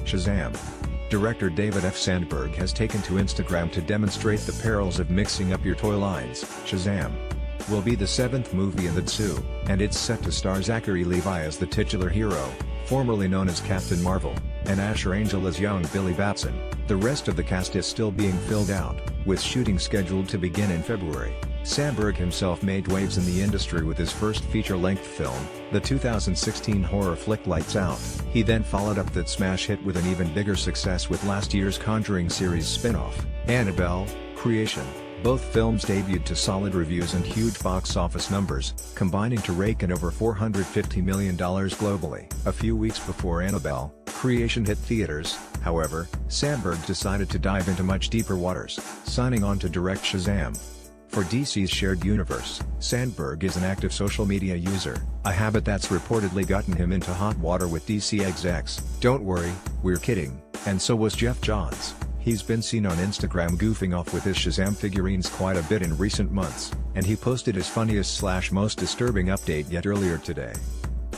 Shazam. Director David F. Sandberg has taken to Instagram to demonstrate the perils of mixing up your toy lines. Shazam will be the 7th movie in the two, and it's set to star Zachary Levi as the titular hero, formerly known as Captain Marvel, and Asher Angel as young Billy Batson. The rest of the cast is still being filled out, with shooting scheduled to begin in February. Sandberg himself made waves in the industry with his first feature-length film, the 2016 horror flick Lights Out. He then followed up that smash hit with an even bigger success with last year's Conjuring series spin-off, Annabelle: Creation. Both films debuted to solid reviews and huge box office numbers, combining to rake in over $450 million globally. A few weeks before Annabelle: Creation hit theaters, however, Sandberg decided to dive into much deeper waters, signing on to direct Shazam. For DC's shared universe, Sandberg is an active social media user, a habit that's reportedly gotten him into hot water with DC execs. Don't worry, we're kidding, and so was Jeff Johns. He's been seen on Instagram goofing off with his Shazam figurines quite a bit in recent months, and he posted his funniest/most disturbing update yet earlier today.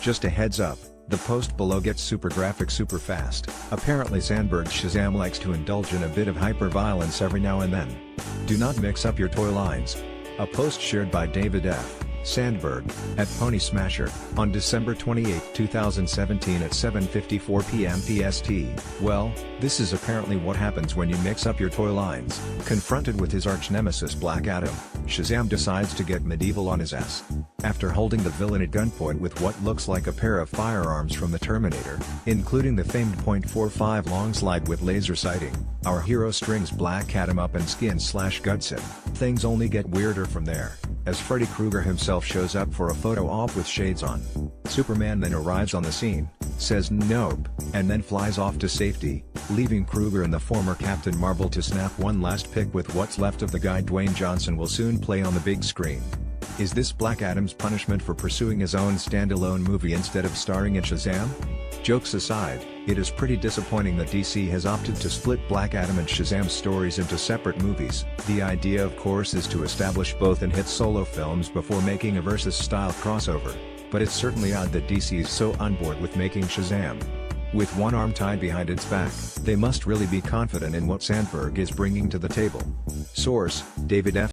Just a heads up, the post below gets super graphic super fast. Apparently Sandberg's Shazam likes to indulge in a bit of hyper-violence every now and then. Do not mix up your toy lines. A post shared by David F. Sandberg, at Pony Smasher, on December 28, 2017 at 7:54 p.m. PST. Well, this is apparently what happens when you mix up your toy lines. Confronted with his arch-nemesis Black Adam, Shazam decides to get medieval on his ass. After holding the villain at gunpoint with what looks like a pair of firearms from the Terminator, including the famed .45 long slide with laser sighting, our hero strings Black Adam up and skin/guts him. Things only get weirder from there, as Freddy Krueger himself shows up for a photo op with shades on. Superman then arrives on the scene, says nope, and then flies off to safety, leaving Krueger and the former Captain Marvel to snap one last pic with what's left of the guy Dwayne Johnson will soon play on the big screen. Is this Black Adam's punishment for pursuing his own standalone movie instead of starring in Shazam? Jokes aside, it is pretty disappointing that DC has opted to split Black Adam and Shazam's stories into separate movies. The idea of course is to establish both in hit solo films before making a versus-style crossover, but it's certainly odd that DC is so on board with making Shazam. With one arm tied behind its back, they must really be confident in what Sandberg is bringing to the table. Source: David F.